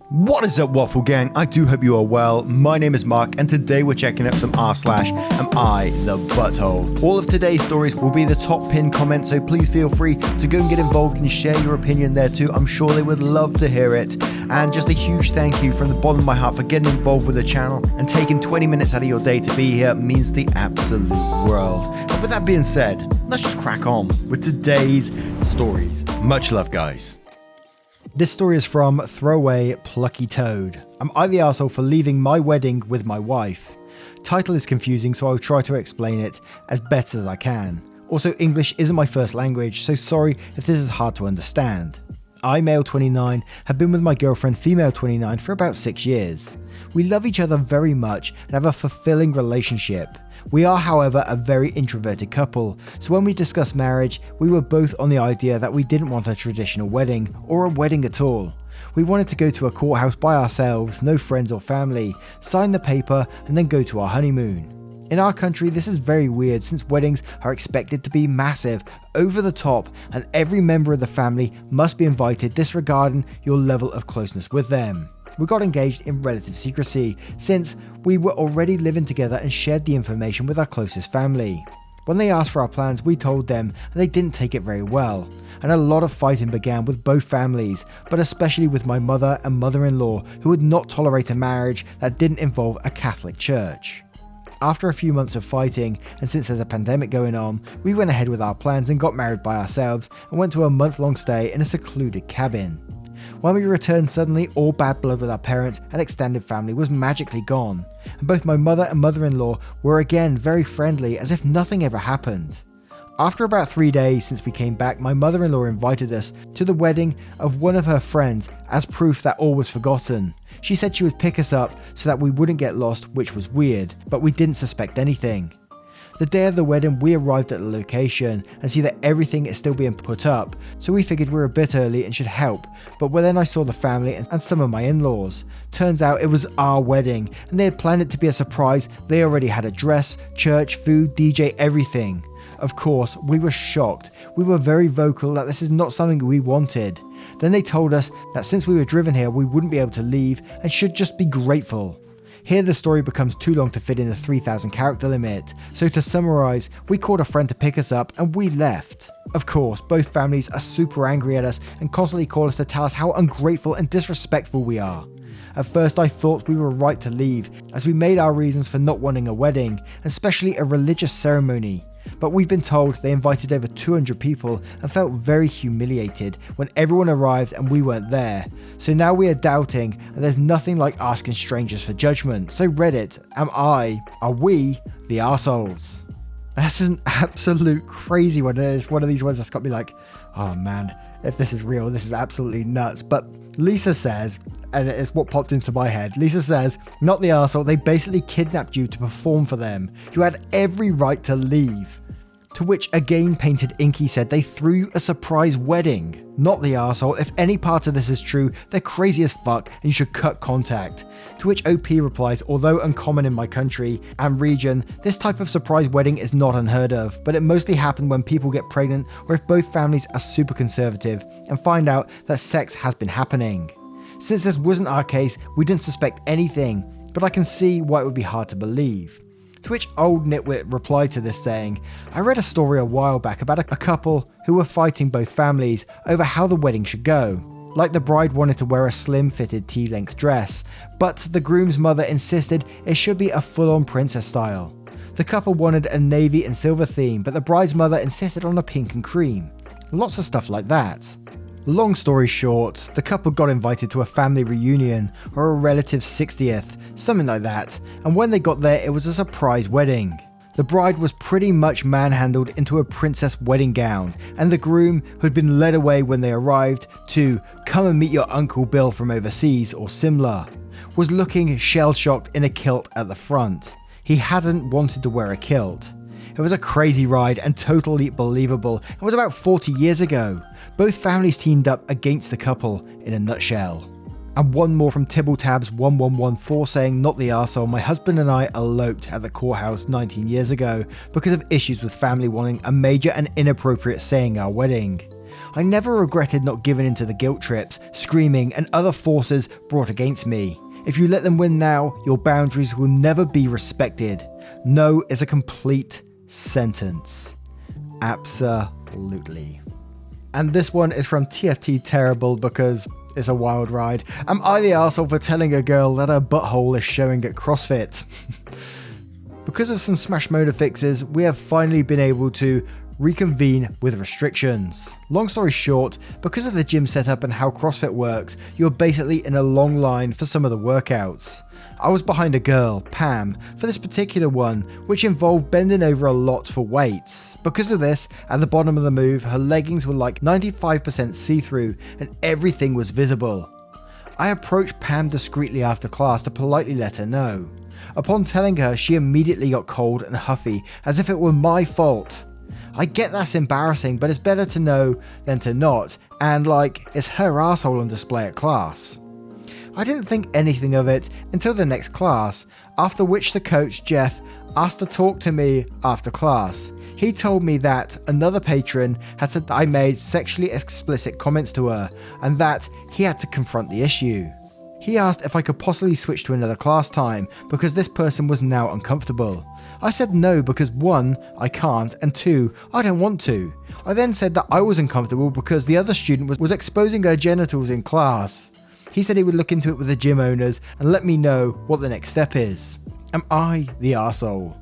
What is up, Waffle Gang? I do hope you are well. My name is Mark, and today we're checking out some r/Am I the Butthole? All of today's stories will be the top pinned comments, so please feel free to go and get involved and share your opinion there too. I'm sure they would love to hear it. And just a huge thank you from the bottom of my heart for getting involved with the channel and taking 20 minutes out of your day to be here means the absolute world. And with that being said, let's just crack on with today's stories. Much love, guys. This story is from Throwaway Plucky Toad. Am I the arsehole for leaving my wedding with my wife? Title is confusing, so I'll try to explain it as best as I can. Also, English isn't my first language, so sorry if this is hard to understand. I, male 29, have been with my girlfriend, female 29, for about 6 years. We love each other very much and have a fulfilling relationship. We are, however, a very introverted couple, so when we discussed marriage, we were both on the idea that we didn't want a traditional wedding, or a wedding at all. We wanted to go to a courthouse by ourselves, no friends or family, sign the paper, and then go to our honeymoon. In our country, this is very weird since weddings are expected to be massive, over the top, and every member of the family must be invited disregarding your level of closeness with them. We got engaged in relative secrecy since we were already living together and shared the information with our closest family. When they asked for our plans, we told them and they didn't take it very well, and a lot of fighting began with both families, but especially with my mother and mother-in-law who would not tolerate a marriage that didn't involve a Catholic church. After a few months of fighting, and since there's a pandemic going on, we went ahead with our plans and got married by ourselves and went to a month-long stay in a secluded cabin. When we returned, suddenly all bad blood with our parents and extended family was magically gone, and both my mother and mother-in-law were again very friendly as if nothing ever happened. After about 3 days since we came back, my mother-in-law invited us to the wedding of one of her friends as proof that all was forgotten. She said she would pick us up so that we wouldn't get lost, which was weird, but we didn't suspect anything. The day of the wedding, we arrived at the location and see that everything is still being put up, so we figured we were a bit early and should help, but then I saw the family and some of my in-laws. Turns out it was our wedding, and they had planned it to be a surprise. They already had a dress, church, food, DJ, everything. Of course, we were shocked. We were very vocal that this is not something we wanted. Then they told us that since we were driven here, we wouldn't be able to leave and should just be grateful. Here the story becomes too long to fit in the 3,000 character limit, so to summarise, we called a friend to pick us up and we left. Of course, both families are super angry at us and constantly call us to tell us how ungrateful and disrespectful we are. At first I thought we were right to leave, as we made our reasons for not wanting a wedding, especially a religious ceremony. But we've been told they invited over 200 people and felt very humiliated when everyone arrived and we weren't there. So now we are doubting, and there's nothing like asking strangers for judgment. So Reddit, are we the arseholes? That's an absolute crazy one. It's one of these ones that's got me like, oh man, if this is real, this is absolutely nuts. But Lisa says, and it's what popped into my head, Lisa says, not the arsehole, they basically kidnapped you to perform for them. You had every right to leave. To which again Painted Inky said they threw you a surprise wedding. Not the arsehole, if any part of this is true, they're crazy as fuck and you should cut contact. To which OP replies, although uncommon in my country and region, this type of surprise wedding is not unheard of, but it mostly happens when people get pregnant or if both families are super conservative and find out that sex has been happening. Since this wasn't our case, we didn't suspect anything, but I can see why it would be hard to believe. To which old nitwit replied to this saying, I read a story a while back about a couple who were fighting both families over how the wedding should go. Like the bride wanted to wear a slim fitted tea-length dress, but the groom's mother insisted it should be a full-on princess style. The couple wanted a navy and silver theme, but the bride's mother insisted on a pink and cream. Lots of stuff like that. Long story short, the couple got invited to a family reunion or a relative's 60th, something like that, and when they got there it was a surprise wedding. The bride was pretty much manhandled into a princess wedding gown, and the groom, who had been led away when they arrived to come and meet your Uncle Bill from overseas or similar, was looking shell-shocked in a kilt at the front. He hadn't wanted to wear a kilt. It was a crazy ride and totally believable, and was about 40 years ago. Both families teamed up against the couple in a nutshell. And one more from Tibbletabs1114 saying, not the arsehole, my husband and I eloped at the courthouse 19 years ago because of issues with family wanting a major and inappropriate saying at our wedding. I never regretted not giving into the guilt trips, screaming, and other forces brought against me. If you let them win now, your boundaries will never be respected. No is a complete sentence. Absolutely. And this one is from TFT Terrible because it's a wild ride. Am I the arsehole for telling a girl that her butthole is showing at CrossFit? Because of some Smash Motor fixes, we have finally been able to reconvene with restrictions. Long story short, because of the gym setup and how CrossFit works, you're basically in a long line for some of the workouts. I was behind a girl, Pam, for this particular one, which involved bending over a lot for weights. Because of this, at the bottom of the move, her leggings were like 95% see-through and everything was visible. I approached Pam discreetly after class to politely let her know. Upon telling her, she immediately got cold and huffy, as if it were my fault. I get that's embarrassing, but it's better to know than to not, and it's her asshole on display at class. I didn't think anything of it until the next class, after which the coach, Jeff, asked to talk to me after class. He told me that another patron had said that I made sexually explicit comments to her, and that he had to confront the issue. He asked if I could possibly switch to another class time, because this person was now uncomfortable. I said no because 1, I can't, and 2, I don't want to. I then said that I was uncomfortable because the other student was exposing her genitals in class. He said he would look into it with the gym owners and let me know what the next step is. Am I the arsehole?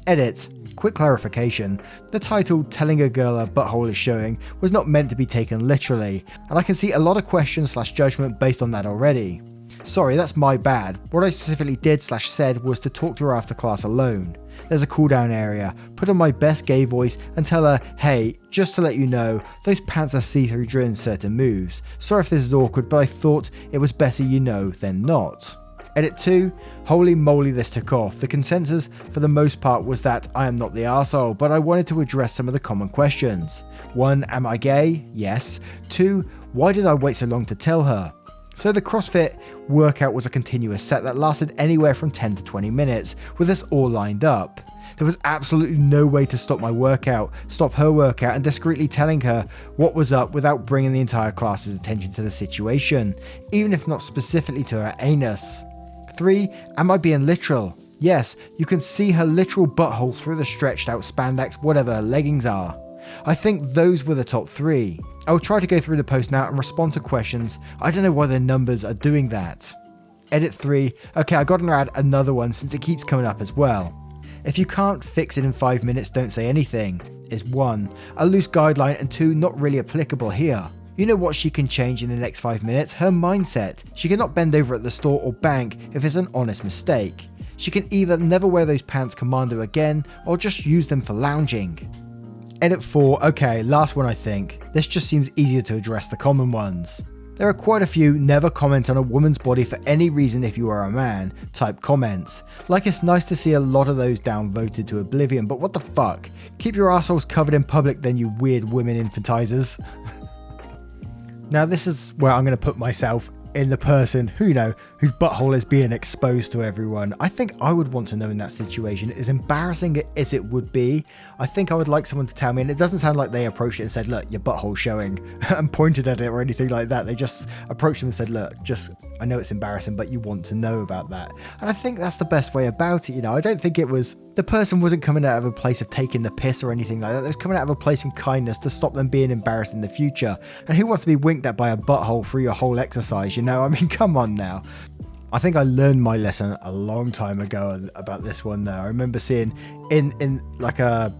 Edit. Quick clarification. The title, Telling a Girl Her Butthole is Showing, was not meant to be taken literally, and I can see a lot of questions/judgment based on that already. Sorry, that's my bad. What I specifically did/said was to talk to her after class alone. There's a cool down area, put on my best gay voice and tell her, hey, just to let you know, those pants are see-through during certain moves. Sorry if this is awkward, but I thought it was better you know than not. Edit 2, holy moly this took off. The consensus for the most part was that I am not the arsehole, but I wanted to address some of the common questions. 1, am I gay? Yes. 2, why did I wait so long to tell her? So the CrossFit workout was a continuous set that lasted anywhere from 10 to 20 minutes, with us all lined up. There was absolutely no way to stop my workout, stop her workout, and discreetly telling her what was up without bringing the entire class's attention to the situation, even if not specifically to her anus. 3, am I being literal? Yes, you can see her literal butthole through the stretched out spandex, whatever her leggings are. I think those were the top 3. I will try to go through the post now and respond to questions. I don't know why the numbers are doing that. Edit 3. Okay, I gotta add another one since it keeps coming up as well. If you can't fix it in 5 minutes, don't say anything. Is 1, a loose guideline, and 2, not really applicable here. You know what she can change in the next 5 minutes? Her mindset. She cannot bend over at the store or bank if it's an honest mistake. She can either never wear those pants commando again or just use them for lounging. Edit 4, okay, last one I think. This just seems easier to address the common ones. There are quite a few never comment on a woman's body for any reason if you are a man type comments. Like it's nice to see a lot of those downvoted to oblivion, but what the fuck? Keep your assholes covered in public then, you weird women infantizers. Now this is where I'm going to put myself in the person who, whose butthole is being exposed to everyone. I think I would want to know in that situation, as embarrassing as it would be. I think I would like someone to tell me, and it doesn't sound like they approached it and said, look, your butthole's showing, and pointed at it or anything like that. They just approached them and said, look, I know it's embarrassing, but you want to know about that. And I think that's the best way about it. I don't think the person wasn't coming out of a place of taking the piss or anything like that. They was coming out of a place of kindness to stop them being embarrassed in the future. And who wants to be winked at by a butthole through your whole exercise, I mean, come on now. I think I learned my lesson a long time ago about this one though. I remember seeing in like a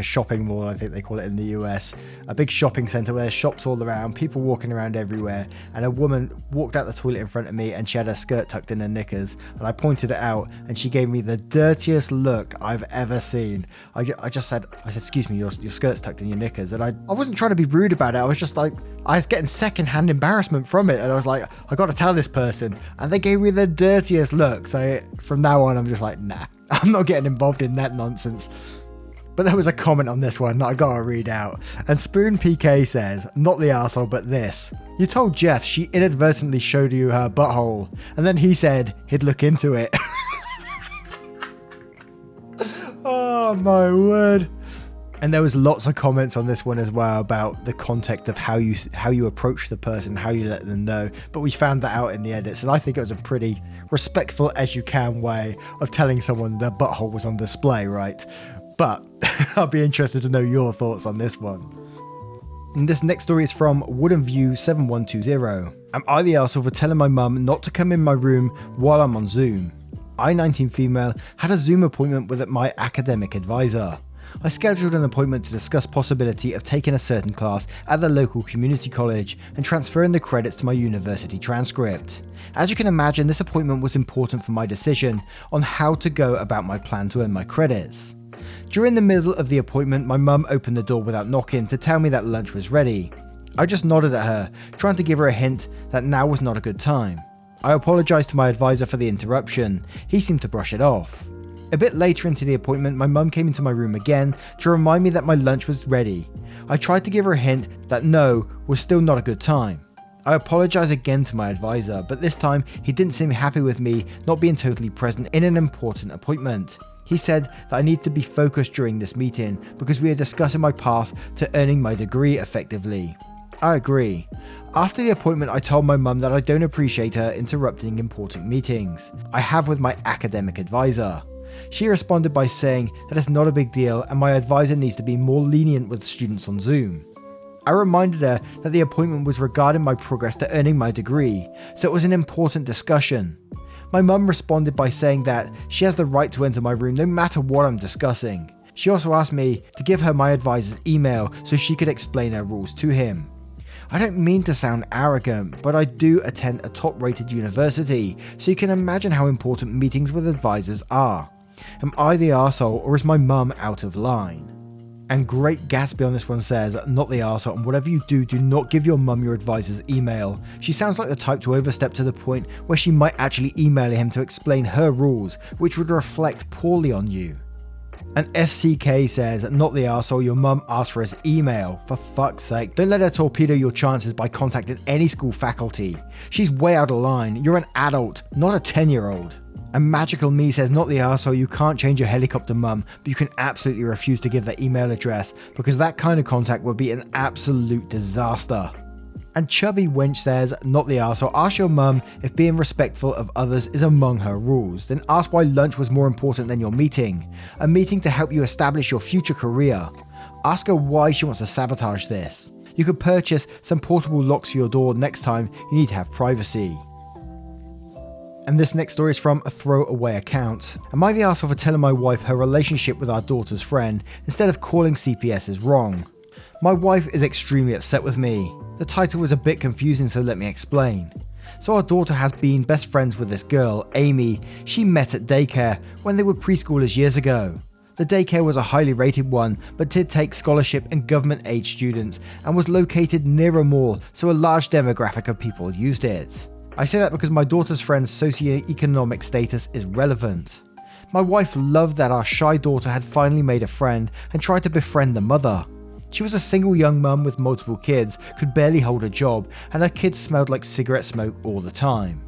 shopping mall, I think they call it in the US, a big shopping center where there's shops all around, people walking around everywhere, and a woman walked out the toilet in front of me and she had her skirt tucked in her knickers, and I pointed it out and she gave me the dirtiest look I've ever seen. I said, excuse me, your skirt's tucked in your knickers, and I wasn't trying to be rude about it. I was just like, I was getting secondhand embarrassment from it, and I was like, I got to tell this person, and they gave me the dirtiest look. So from now on, I'm just like, nah, I'm not getting involved in that nonsense. But there was a comment on this one that I gotta read out. And Spoon PK says, not the arsehole, but this. You told Jeff she inadvertently showed you her butthole, and then he said he'd look into it. Oh my word. And there was lots of comments on this one as well about the context of how you approach the person, how you let them know. But we found that out in the edits, and I think it was a pretty respectful as you can way of telling someone their butthole was on display, right? But I'll be interested to know your thoughts on this one. And this next story is from WoodenView7120. Am I the arsehole for telling my mum not to come in my room while I'm on Zoom? I, 19 female, had a Zoom appointment with my academic advisor. I scheduled an appointment to discuss possibility of taking a certain class at the local community college and transferring the credits to my university transcript. As you can imagine, this appointment was important for my decision on how to go about my plan to earn my credits. During the middle of the appointment, my mum opened the door without knocking to tell me that lunch was ready. I just nodded at her, trying to give her a hint that now was not a good time. I apologised to my advisor for the interruption. He seemed to brush it off. A bit later into the appointment, my mum came into my room again to remind me that my lunch was ready. I tried to give her a hint that no was still not a good time. I apologised again to my advisor, but this time he didn't seem happy with me not being totally present in an important appointment. He said that I need to be focused during this meeting because we are discussing my path to earning my degree effectively. I agree. After the appointment, I told my mum that I don't appreciate her interrupting important meetings I have with my academic advisor. She responded by saying that it's not a big deal and my advisor needs to be more lenient with students on Zoom. I reminded her that the appointment was regarding my progress to earning my degree, so it was an important discussion. My mum responded by saying that she has the right to enter my room no matter what I'm discussing. She also asked me to give her my advisor's email so she could explain her rules to him. I don't mean to sound arrogant, but I do attend a top-rated university, so you can imagine how important meetings with advisors are. Am I the arsehole or is my mum out of line? And Great Gatsby on this one says, not the arsehole, and whatever you do, do not give your mum your advisor's email. She sounds like the type to overstep to the point where she might actually email him to explain her rules, which would reflect poorly on you. And FCK says, not the arsehole, your mum asked for his email. For fuck's sake, don't let her torpedo your chances by contacting any school faculty. She's way out of line. You're an adult, not a 10-year-old. And Magical Me says, not the arsehole, you can't change your helicopter mum, but you can absolutely refuse to give their email address because that kind of contact would be an absolute disaster. And Chubby Wench says, not the arsehole, ask your mum if being respectful of others is among her rules. Then ask why lunch was more important than your meeting. A meeting to help you establish your future career. Ask her why she wants to sabotage this. You could purchase some portable locks for your door next time you need to have privacy. And this next story is from a throwaway account. Am I the arsehole for telling my wife her relationship with our daughter's friend instead of calling CPS is wrong? My wife is extremely upset with me. The title was a bit confusing, so let me explain. So our daughter has been best friends with this girl, Amy. She met at daycare when they were preschoolers years ago. The daycare was a highly rated one, but did take scholarship and government aid students and was located near a mall, so a large demographic of people used it. I say that because my daughter's friend's socioeconomic status is relevant. My wife loved that our shy daughter had finally made a friend and tried to befriend the mother. She was a single young mum with multiple kids, could barely hold a job, and her kids smelled like cigarette smoke all the time.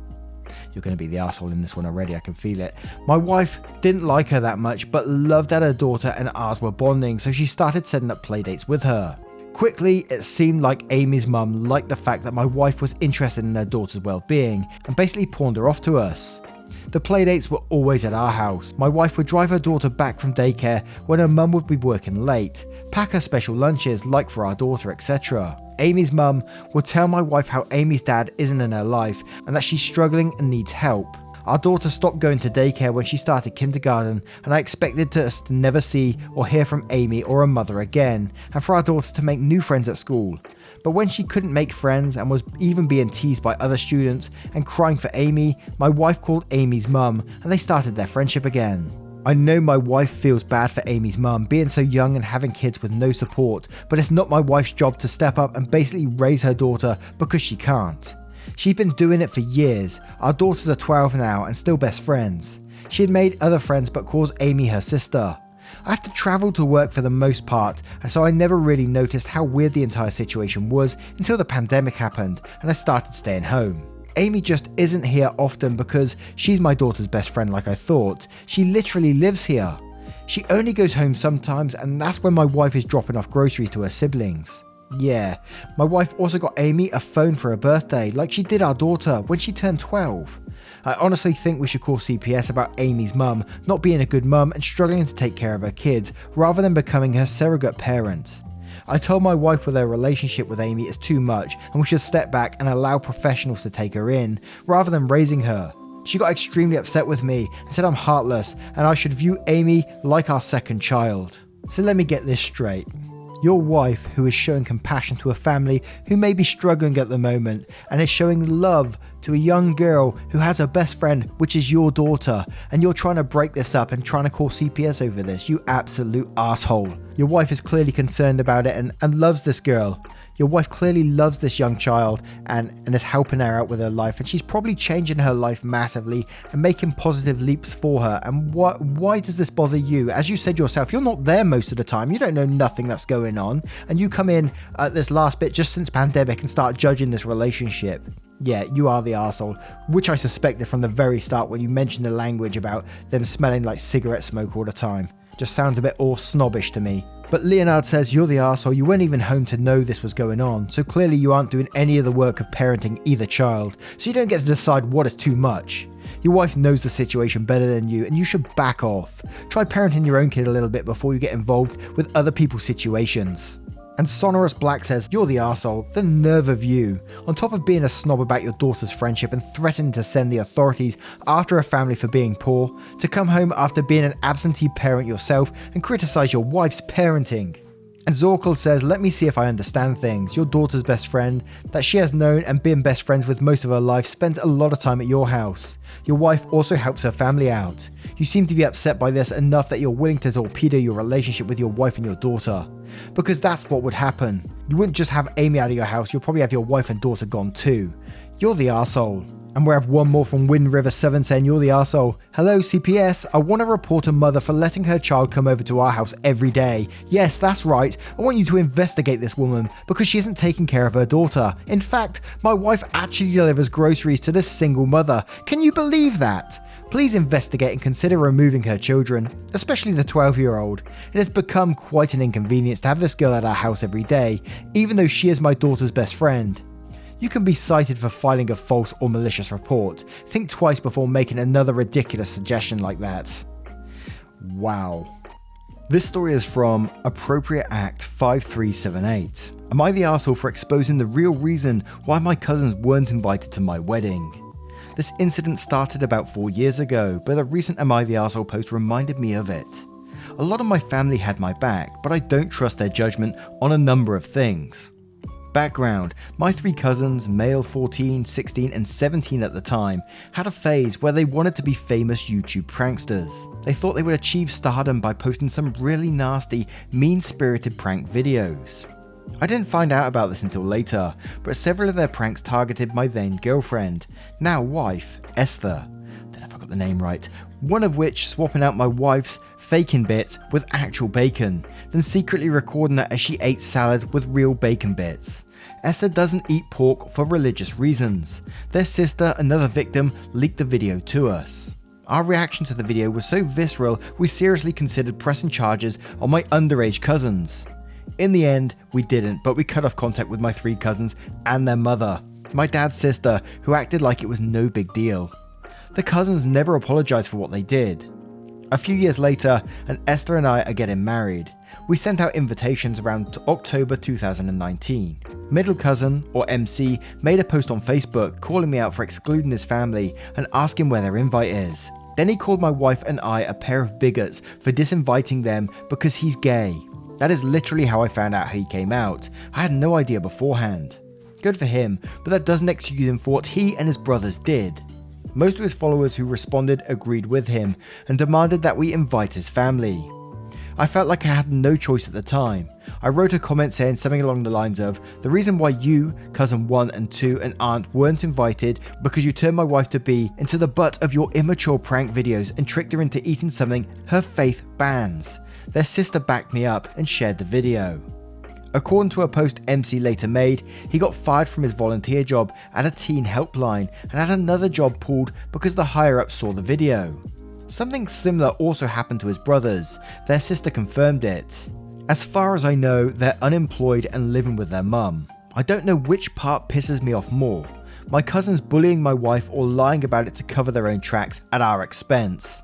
You're going to be the arsehole in this one already, I can feel it. My wife didn't like her that much, but loved that her daughter and ours were bonding, so she started setting up playdates with her. Quickly, it seemed like Amy's mum liked the fact that my wife was interested in her daughter's well-being and basically pawned her off to us. The playdates were always at our house. My wife would drive her daughter back from daycare when her mum would be working late, pack her special lunches like for our daughter, etc. Amy's mum would tell my wife how Amy's dad isn't in her life and that she's struggling and needs help. Our daughter stopped going to daycare when she started kindergarten, and I expected us to never see or hear from Amy or her mother again, and for our daughter to make new friends at school. But when she couldn't make friends and was even being teased by other students and crying for Amy, my wife called Amy's mum and they started their friendship again. I know my wife feels bad for Amy's mum being so young and having kids with no support, but it's not my wife's job to step up and basically raise her daughter because she can't. She'd been doing it for years. Our daughters are 12 now and still best friends. She had made other friends but calls Amy her sister. I have to travel to work for the most part, and so I never really noticed how weird the entire situation was until the pandemic happened and I started staying home. Amy just isn't here often because she's my daughter's best friend like I thought. She literally lives here. She only goes home sometimes, and that's when my wife is dropping off groceries to her siblings. Yeah, my wife also got Amy a phone for her birthday, like she did our daughter when she turned 12. I honestly think we should call CPS about Amy's mum not being a good mum and struggling to take care of her kids, rather than becoming her surrogate parent. I told my wife their relationship with Amy is too much and we should step back and allow professionals to take her in, rather than raising her. She got extremely upset with me and said I'm heartless and I should view Amy like our second child. So let me get this straight. Your wife, who is showing compassion to a family who may be struggling at the moment, and is showing love to a young girl who has her best friend, which is your daughter, and you're trying to break this up and trying to call CPS over this, you absolute asshole. Your wife is clearly concerned about it and loves this girl. Your wife clearly loves this young child and is helping her out with her life, and she's probably changing her life massively and making positive leaps for her. And why does this bother you? As you said yourself, you're not there most of the time. You don't know nothing that's going on, and you come in at this last bit just since pandemic and start judging this relationship. Yeah, you are the arsehole, which I suspected from the very start when you mentioned the language about them smelling like cigarette smoke all the time. Just sounds a bit all snobbish to me. But Leonard says you're the arsehole, you weren't even home to know this was going on, so clearly you aren't doing any of the work of parenting either child, so you don't get to decide what is too much. Your wife knows the situation better than you, and you should back off. Try parenting your own kid a little bit before you get involved with other people's situations. And Sonorous Black says, you're the arsehole, the nerve of you. On top of being a snob about your daughter's friendship and threatening to send the authorities after a family for being poor, to come home after being an absentee parent yourself and criticize your wife's parenting. And Zorkel says, let me see if I understand things. Your daughter's best friend, that she has known and been best friends with most of her life, spends a lot of time at your house. Your wife also helps her family out. You seem to be upset by this enough that you're willing to torpedo your relationship with your wife and your daughter. Because that's what would happen. You wouldn't just have Amy out of your house, you'll probably have your wife and daughter gone too. You're the arsehole. And we have one more from Wind River 7 saying, you're the arsehole. Hello CPS, I want to report a mother for letting her child come over to our house every day. Yes, that's right, I want you to investigate this woman because she isn't taking care of her daughter. In fact, my wife actually delivers groceries to this single mother. Can you believe that? Please investigate and consider removing her children, especially the 12-year-old. It has become quite an inconvenience to have this girl at our house every day, even though she is my daughter's best friend. You can be cited for filing a false or malicious report. Think twice before making another ridiculous suggestion like that. Wow. This story is from Appropriate Act 5378. Am I the arsehole for exposing the real reason why my cousins weren't invited to my wedding? This incident started about 4 years ago, but a recent Am I the Arsehole post reminded me of it. A lot of my family had my back, but I don't trust their judgment on a number of things. Background: my 3 cousins, male 14, 16 and 17 at the time, had a phase where they wanted to be famous YouTube pranksters. They thought they would achieve stardom by posting some really nasty, mean-spirited prank videos. I didn't find out about this until later, but several of their pranks targeted my then girlfriend, now wife, Esther. Don't know if I got the name right. One of which swapping out my wife's faking bits with actual bacon, then secretly recording her as she ate salad with real bacon bits. Esther doesn't eat pork for religious reasons. Their sister, another victim, leaked the video to us. Our reaction to the video was so visceral, we seriously considered pressing charges on my underage cousins. In the end, we didn't, but we cut off contact with my 3 cousins and their mother, my dad's sister, who acted like it was no big deal. The cousins never apologized for what they did. A few years later, and Esther and I are getting married. We sent out invitations around October 2019. Middle cousin, or MC, made a post on Facebook calling me out for excluding his family and asking where their invite is. Then he called my wife and I a pair of bigots for disinviting them because he's gay. That is literally how I found out how he came out. I had no idea beforehand. Good for him, but that doesn't excuse him for what he and his brothers did. Most of his followers who responded agreed with him and demanded that we invite his family. I felt like I had no choice at the time. I wrote a comment saying something along the lines of, the reason why you, cousin 1 and 2 and aunt weren't invited because you turned my wife to be into the butt of your immature prank videos and tricked her into eating something her faith bans. Their sister backed me up and shared the video. According to a post MC later made, he got fired from his volunteer job at a teen helpline and had another job pulled because the higher-ups saw the video. Something similar also happened to his brothers. Their sister confirmed it. As far as I know, they're unemployed and living with their mum. I don't know which part pisses me off more. My cousins bullying my wife or lying about it to cover their own tracks at our expense.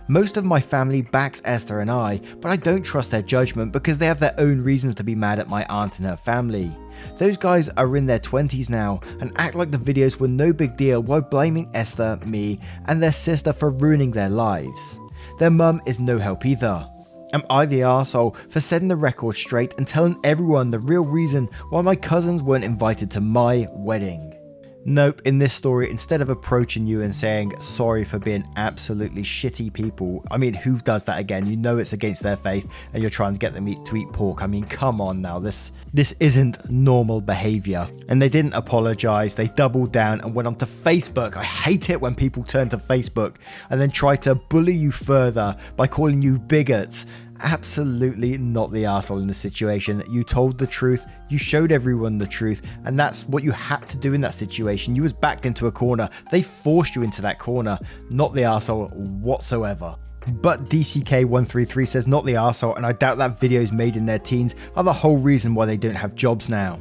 Most of my family backs Esther and I, but I don't trust their judgment because they have their own reasons to be mad at my aunt and her family. Those guys are in their 20s now and act like the videos were no big deal while blaming Esther, me, and their sister for ruining their lives. Their mum is no help either. Am I the arsehole for setting the record straight and telling everyone the real reason why my cousins weren't invited to my wedding? Nope, in this story, instead of approaching you and saying sorry for being absolutely shitty people, I mean, who does that again? You know it's against their faith and you're trying to get them to eat pork. I mean, come on now, this isn't normal behavior. And they didn't apologize, they doubled down and went onto Facebook. I hate it when people turn to Facebook and then try to bully you further by calling you bigots. Absolutely not the arsehole in the situation. You told the truth, you showed everyone the truth, and that's what you had to do in that situation. You was backed into a corner. They forced you into that corner. Not the arsehole whatsoever. But DCK133 says not the arsehole, and I doubt that videos made in their teens are the whole reason why they don't have jobs now.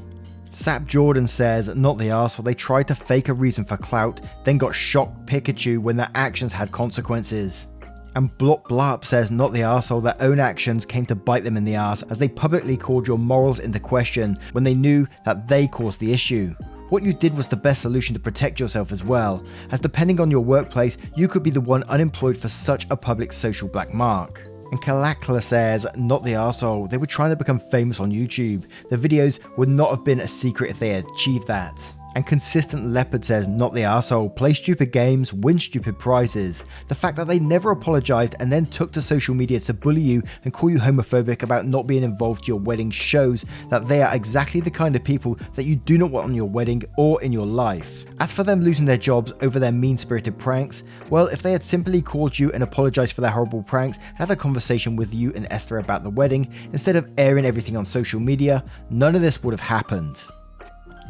Sap Jordan says not the arsehole, they tried to fake a reason for clout, then got shocked Pikachu when their actions had consequences. And Blop Blarp says not the arsehole, their own actions came to bite them in the arse as they publicly called your morals into question when they knew that they caused the issue. What you did was the best solution to protect yourself as well, as depending on your workplace, you could be the one unemployed for such a public social black mark. And Kalakla says, not the arsehole, they were trying to become famous on YouTube. The videos would not have been a secret if they had achieved that. And Consistent Leopard says, not the arsehole, play stupid games, win stupid prizes. The fact that they never apologized and then took to social media to bully you and call you homophobic about not being involved to your wedding shows that they are exactly the kind of people that you do not want on your wedding or in your life. As for them losing their jobs over their mean-spirited pranks, well, if they had simply called you and apologized for their horrible pranks, had a conversation with you and Esther about the wedding, instead of airing everything on social media, none of this would have happened.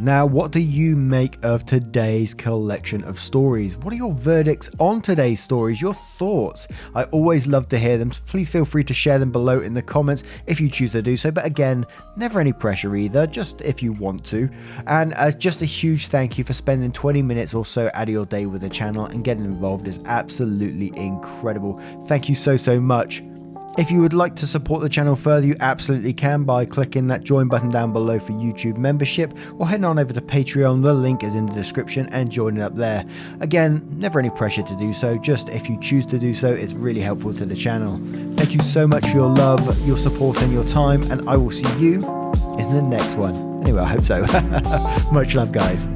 Now, what do you make of today's collection of stories? What are your verdicts on today's stories? Your thoughts? I always love to hear them. Please feel free to share them below in the comments if you choose to do so. But again, never any pressure either, just if you want to. And just a huge thank you for spending 20 minutes or so out of your day with the channel and getting involved is absolutely incredible. Thank you so much. If you would like to support the channel further, you absolutely can by clicking that join button down below for YouTube membership or heading on over to Patreon, the link is in the description, and joining up there. Again, never any pressure to do so, just if you choose to do so, it's really helpful to the channel. Thank you so much for your love, your support and your time, and I will see you in the next one. Anyway, I hope so. Much love, guys.